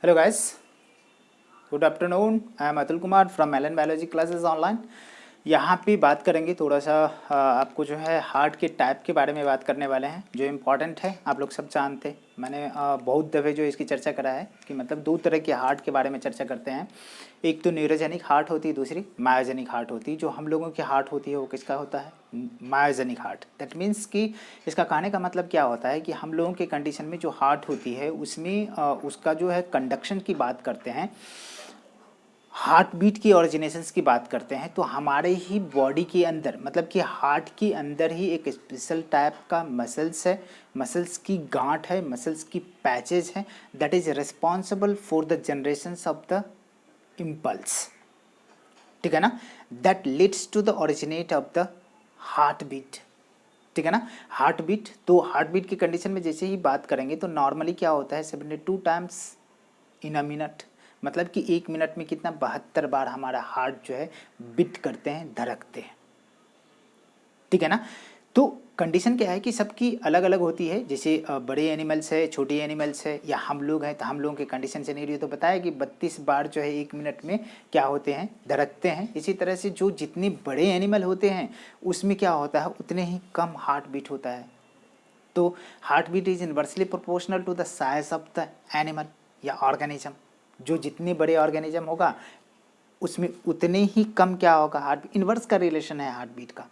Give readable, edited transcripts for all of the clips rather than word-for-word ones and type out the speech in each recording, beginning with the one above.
Hello guys, good afternoon. I am Atul Kumar from Allen biology classes online. यहाँ पे बात करेंगे थोड़ा सा आपको जो है हार्ट के टाइप के बारे में बात करने वाले हैं जो इम्पॉर्टेंट है। आप लोग सब जानते हैं, मैंने बहुत दफ़े जो इसकी चर्चा करा है कि मतलब दो तरह के हार्ट के बारे में चर्चा करते हैं। एक तो न्यूरोजेनिक हार्ट होती है, दूसरी मायोजेनिक हार्ट होती है। जो हम लोगों की हार्ट होती है वो किसका होता है? Myogenic heart. दैट मीन्स कि इसका कहने का मतलब क्या होता है कि हम लोगों के कंडीशन में जो हार्ट होती है उसमें उसका जो है कंडक्शन की बात करते हैं, हार्ट बीट की ओरिजिनेशंस की बात करते हैं, तो हमारे ही बॉडी के अंदर मतलब कि हार्ट के अंदर ही एक स्पेशल टाइप का मसल्स है, मसल्स की गांठ है, मसल्स की पैचेज है, that is responsible for the generations of the impulse. ठीक है ना? That leads to the originate of the heart beat. ठीक है ना? हार्ट बीट, तो हार्ट बीट की कंडीशन में जैसे ही बात करेंगे तो नॉर्मली क्या होता है 72 टाइम्स इन अ मिनट, मतलब कि एक मिनट में कितना 72 बार हमारा हार्ट जो है बीट करते हैं, धड़कते हैं। ठीक है ना? तो कंडीशन क्या है कि सबकी अलग अलग होती है। जैसे बड़े एनिमल्स है, छोटे एनिमल्स है, या हम लोग हैं तो हम लोगों के कंडीशन से नहीं रही तो बताया कि 32 बार जो है एक मिनट में क्या होते हैं, धड़कते हैं। इसी तरह से जो जितने बड़े एनिमल होते हैं उसमें क्या होता है, उतने ही कम हार्ट बीट होता है। तो heart beat is inversely proportional to the size of the animal या ऑर्गेनिज्म। जो जितने बड़े ऑर्गेनिज्म होगा उसमें उतने ही कम क्या होगा, हार्ट। इन्वर्स का रिलेशन है हार्ट बीट का।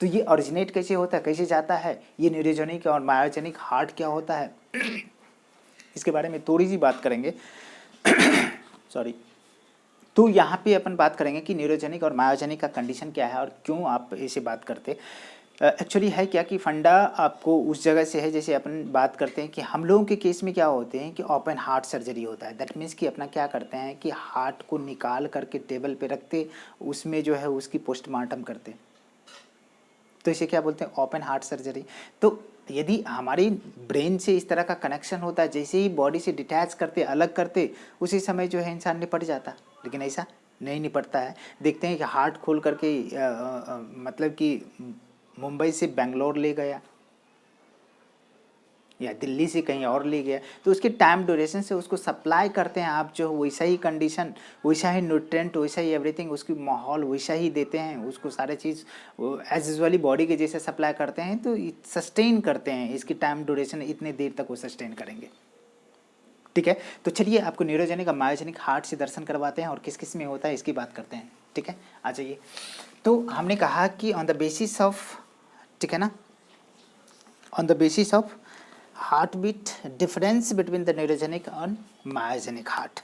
तो ये ओरिजिनेट कैसे होता है, कैसे जाता है, ये न्यूरोजेनिक और मायोजेनिक हार्ट क्या होता है इसके बारे में थोड़ी सी बात करेंगे। सॉरी। तो यहाँ पे अपन बात करेंगे कि न्यूरोजेनिक और मायोजेनिक का कंडीशन क्या है और क्यों आप ऐसे बात करते। एक्चुअली है क्या कि फंडा आपको उस जगह से है, जैसे अपन बात करते हैं कि हम लोगों के केस में क्या होते हैं कि ओपन हार्ट सर्जरी होता है। दैट मीन्स कि अपना क्या करते हैं कि हार्ट को निकाल करके टेबल पे रखते, उसमें जो है उसकी पोस्टमार्टम करते, तो इसे क्या बोलते हैं, ओपन हार्ट सर्जरी। तो यदि हमारी ब्रेन से इस तरह का कनेक्शन होता है, जैसे ही बॉडी से डिटैच करते, अलग करते, उसी समय जो है इंसान निपट जाता। लेकिन ऐसा नहीं निपटता है। देखते हैं कि हार्ट खोल करके मतलब कि मुंबई से बेंगलोर ले गया या दिल्ली से कहीं और ले गया, तो उसके टाइम ड्यूरेशन से उसको सप्लाई करते हैं आप जो वैसा ही कंडीशन, वैसा ही न्यूट्रेंट, वैसा ही एवरीथिंग, उसकी माहौल वैसा ही देते हैं, उसको सारे चीज़ एज यूजुअली बॉडी के जैसे सप्लाई करते हैं, तो सस्टेन करते हैं। इसकी टाइम ड्यूरेशन इतने देर तक वो सस्टेन करेंगे। ठीक है, तो चलिए आपको न्यूरोजेनिक और मायोजेनिक हार्ट से दर्शन करवाते हैं और किस किस में होता है इसकी बात करते हैं। ठीक है, आ जाइए। तो हमने कहा कि ऑन द बेसिस ऑफ, ठीक है ना, on the basis of heartbeat, difference between the neurogenic and myogenic heart.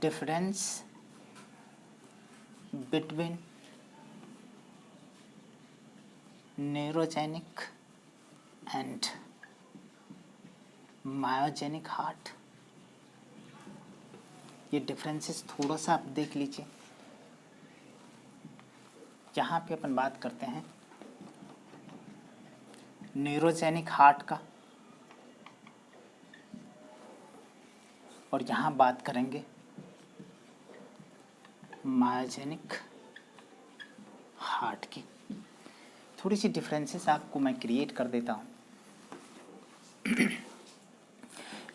Difference between neurogenic and myogenic heart, ये डिफरेंसेस थोड़ा सा आप देख लीजिए। यहाँ पे अपन बात करते हैं न्यूरोजेनिक हार्ट का और यहाँ बात करेंगे मायोजेनिक हार्ट की। थोड़ी सी डिफरेंसेस आपको मैं क्रिएट कर देता हूँ।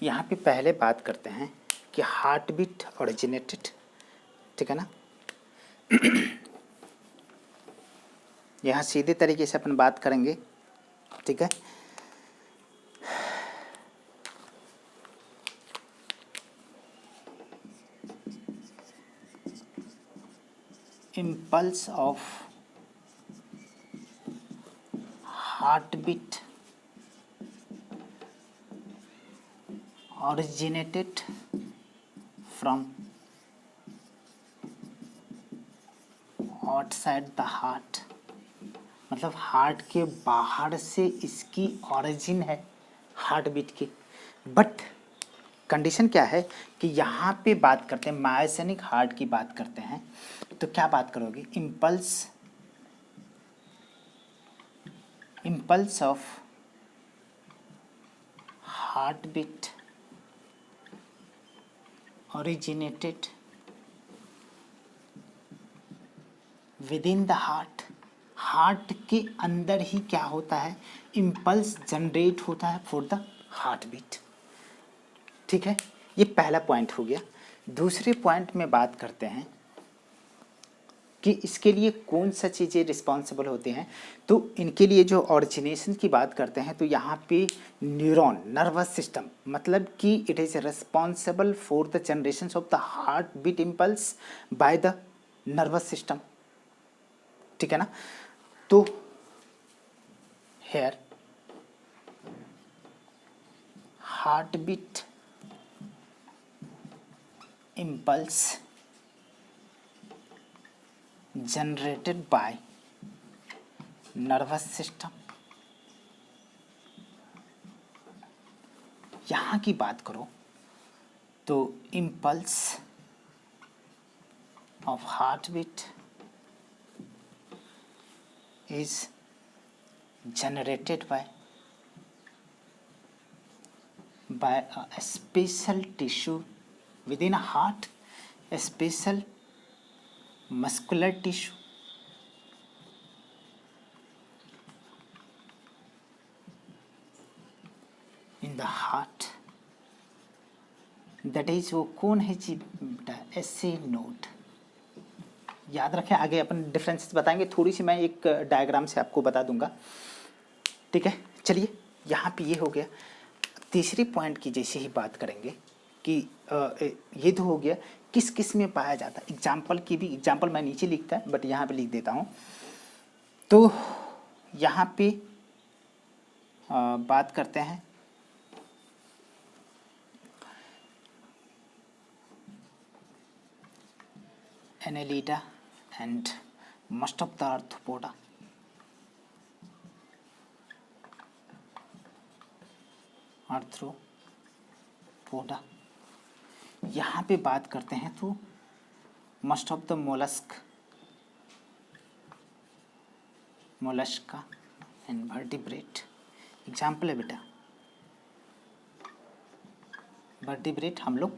यहाँ पे पहले बात करते हैं कि हार्ट बीट ओरिजिनेटेड, ठीक है ना। यहाँ सीधे तरीके से अपन बात करेंगे, ठीक है। Impulse of heart beat originated from outside the heart, मतलब हार्ट के बाहर से इसकी ओरिजिन है हार्ट बीट की। बट कंडीशन क्या है कि यहाँ पे बात करते हैं मायोजेनिक हार्ट की बात करते हैं, तो क्या बात करोगे, impulse of heart beat originated within the heart, heart के अंदर ही क्या होता है, इम्पल्स जनरेट होता है फॉर द हार्ट बीट। ठीक है, ये पहला पॉइंट हो गया। दूसरे पॉइंट में बात करते हैं कि इसके लिए कौन सा चीज़ें रिस्पॉन्सिबल होते हैं। तो इनके लिए जो ऑरिजिनेशन की बात करते हैं तो यहाँ पे न्यूरॉन, नर्वस सिस्टम, मतलब कि it is responsible for the generation of the heart beat impulse by the nervous system. ठीक है ना। तो here heart beat impulse generated by nervous system। यहाँ की बात करो तो impulse of heartbeat is generated by a special tissue within a heart, a special muscular tissue in the heart, that is वो कौन है जी बेटा, ऐसे नोट याद रखें। आगे अपन डिफरेंसेस बताएंगे, थोड़ी सी मैं एक डायग्राम से आपको बता दूंगा। ठीक है, चलिए यहाँ पे ये हो गया। तीसरी पॉइंट की जैसे ही बात करेंगे कि ये तो हो गया किस किस में पाया जाता है। एग्जाम्पल की भी, एग्जाम्पल मैं नीचे लिखता है बट यहाँ पे लिख देता हूँ। तो यहाँ पे बात करते हैं Annelida and most of the arthropoda। Arthropoda यहाँ पे बात करते हैं तो most of the Mollusca and vertebrate. Example है बेटा वर्टिब्रेट हम लोग।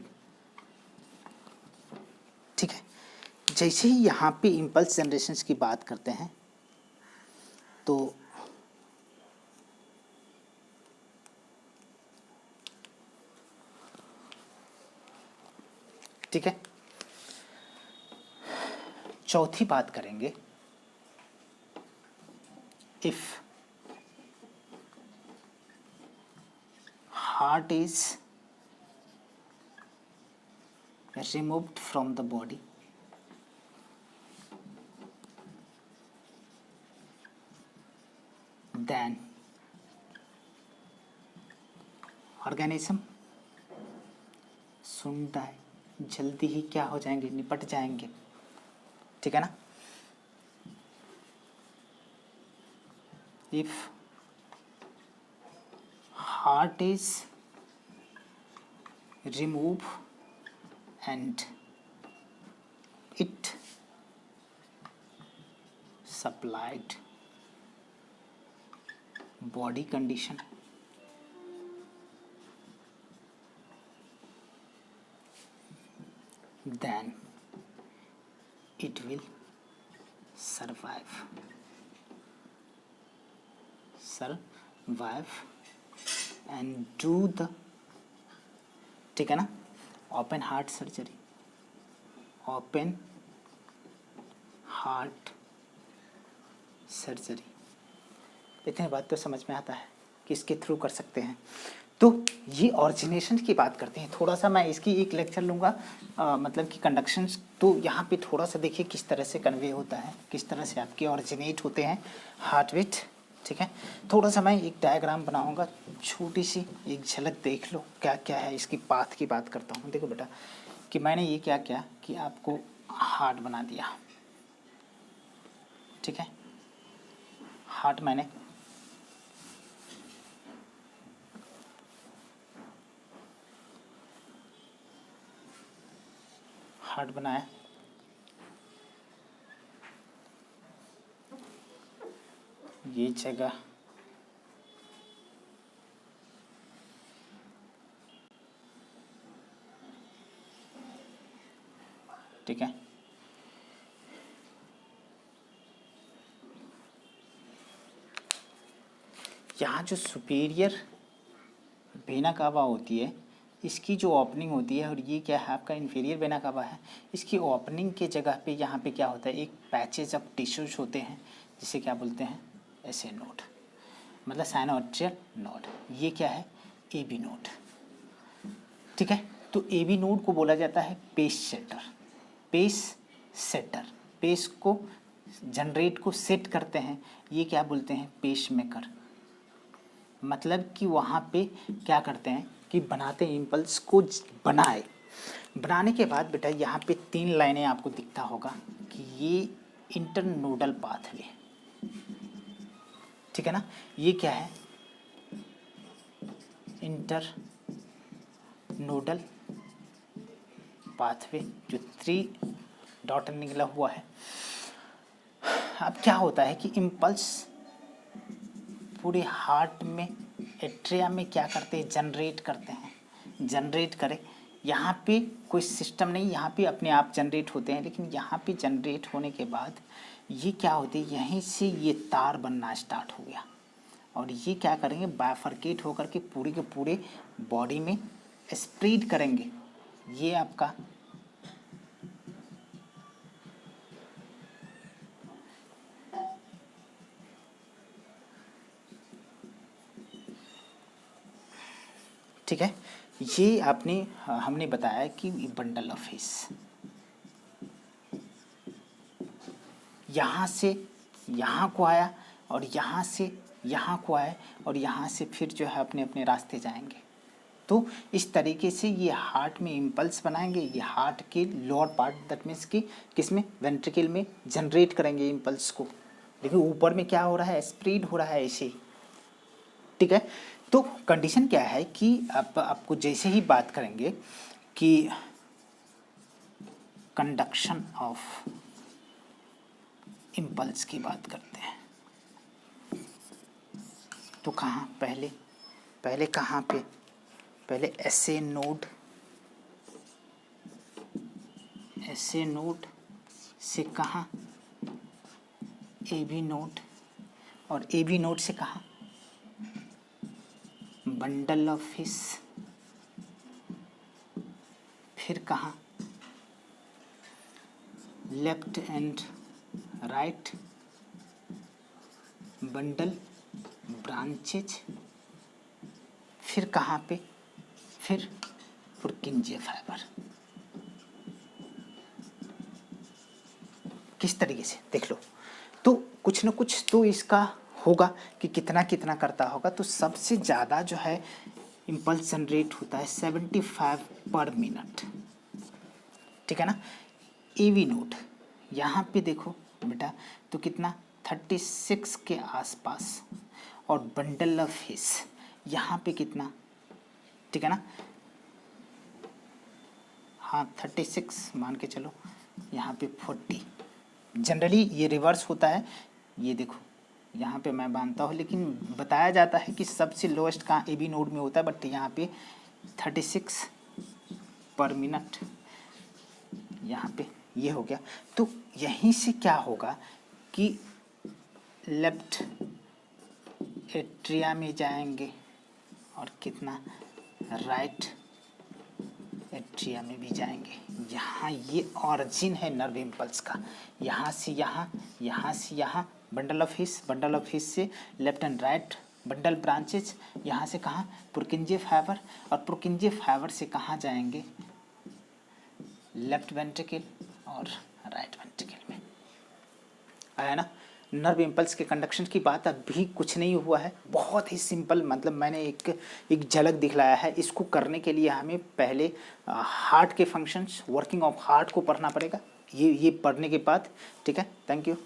ठीक है, जैसे ही यहाँ पे इम्पल्स जनरेशंस की बात करते हैं तो ठीक है, चौथी बात करेंगे if heart is removed from the body, then organism soon die, जल्दी ही क्या हो जाएंगे, निपट जाएंगे। ठीक है ना। if heart is removed and it supplied body condition, then it will survive and do the, ठीक है ना, open heart surgery. Open heart surgery, इतनी बात तो समझ में आता है कि इसके थ्रू कर सकते हैं। तो ये ऑरिजिनेशन की बात करते हैं। थोड़ा सा मैं इसकी एक लेक्चर लूँगा, मतलब कि कंडक्शंस। तो यहाँ पे थोड़ा सा देखिए किस तरह से कन्वे होता है, किस तरह से आपके ऑरिजिनेट होते हैं हार्ट बीट। ठीक है, थोड़ा सा मैं एक डायग्राम बनाऊँगा, छोटी सी एक झलक देख लो क्या क्या है। इसकी पाथ की बात करता हूँ। देखो बेटा कि मैंने ये क्या किया कि आपको हार्ट बना दिया। ठीक है, हार्ट मैंने हार्ट बनाया। ये जगह ठीक है, यहाँ जो सुपीरियर वेना कावा होती है, इसकी जो ओपनिंग होती है, और ये क्या है आपका इन्फीरियर वेना कावा है, इसकी ओपनिंग के जगह पे यहाँ पे क्या होता है, एक पैचेज ऑफ टिश्यूज होते हैं जिसे क्या बोलते हैं, ऐसे नोड, मतलब साइनोएट्रियल नोड। ये क्या है, ए बी नोड। ठीक है, तो ए बी नोड को बोला जाता है pace setter. Pace setter, pace को जनरेट को सेट करते हैं, ये क्या बोलते हैं, पेस मेकर। मतलब कि वहाँ पे क्या करते हैं कि बनाते हैं, इम्पल्स को बनाने के बाद बेटा यहाँ पे 3 लाइनें आपको दिखता होगा कि ये इंटरनोडल पाथवे। ठीक है ना, ये क्या है, इंटरनोडल पाथवे, जो 3 डॉट निकला हुआ है। अब क्या होता है कि इम्पल्स पूरे हार्ट में, एट्रिया में क्या करते हैं, जनरेट करते हैं। जनरेट करें, यहाँ पे कोई सिस्टम नहीं, यहाँ पे अपने आप जनरेट होते हैं, लेकिन यहाँ पे जनरेट होने के बाद ये क्या होती है, यहीं से ये तार बनना स्टार्ट हो गया, और ये क्या करेंगे, बाइफरकेट होकर के पूरे के पूरे बॉडी में स्प्रेड करेंगे। ये आपका ठीक है, ये हमने बताया कि बंडल ऑफ हिस, यहाँ से यहाँ को आया, और यहाँ से यहाँ को आया, और यहाँ से फिर जो है अपने अपने रास्ते जाएंगे। तो इस तरीके से ये हार्ट में इम्पल्स बनाएंगे, ये हार्ट के लोअर पार्ट, दैट मीन्स कि किसमें, वेंट्रिकल में जनरेट करेंगे इम्पल्स को, लेकिन ऊपर में क्या हो रहा है, स्प्रेड हो रहा है ऐसे ही। ठीक है, तो कंडीशन क्या है कि आपको जैसे ही बात करेंगे कि कंडक्शन ऑफ इम्पल्स की बात करते हैं, तो कहाँ पहले कहाँ पे, पहले एसए नोड से कहाँ, ए बी नोड, और ए बी नोड से कहाँ, बंडल ऑफ हिस, फिर कहाँ, left and right bundle branches, फिर कहाँ पे, फिर पुरकिंजे फाइबर। किस तरीके से देख लो, तो कुछ न कुछ तो इसका होगा कि कितना कितना करता होगा। तो सबसे ज़्यादा जो है इम्पल्स जनरेट होता है 75 पर मिनट। ठीक है ना, ए वी नोड यहाँ पे देखो बेटा, तो कितना 36 के आसपास, और बंडल ऑफ हिस यहाँ पे कितना, ठीक है ना, हाँ 36 मान के चलो, यहाँ पे 40। जनरली ये रिवर्स होता है, ये देखो यहाँ पे मैं मानता हूँ, लेकिन बताया जाता है कि सबसे लोएस्ट कहाँ, ए बी नोड में होता है, बट यहाँ पे 36 पर मिनट यहाँ पे ये हो गया। तो यहीं से क्या होगा कि लेफ्ट एट्रिया में जाएंगे, और कितना राइट एट्रिया में भी जाएंगे। यहाँ ये ऑरिजिन है नर्व इम्पल्स का, यहाँ से यहाँ, यहाँ से यहाँ, बंडल ऑफ हिस से left and right bundle branches, यहाँ से कहाँ, पुरकिंजे फाइबर, और पुरकिंजे फाइबर से कहाँ जाएंगे, लेफ्ट वेंट्रिकल और राइट वेंट्रिकल में। आया ना, नर्व इम्पल्स के कंडक्शन की बात अभी कुछ नहीं हुआ है, बहुत ही सिंपल, मतलब मैंने एक झलक दिखलाया है। इसको करने के लिए हमें पहले हार्ट के फंक्शंस, वर्किंग ऑफ हार्ट को पढ़ना पड़ेगा, ये पढ़ने के बाद। ठीक है, थैंक यू।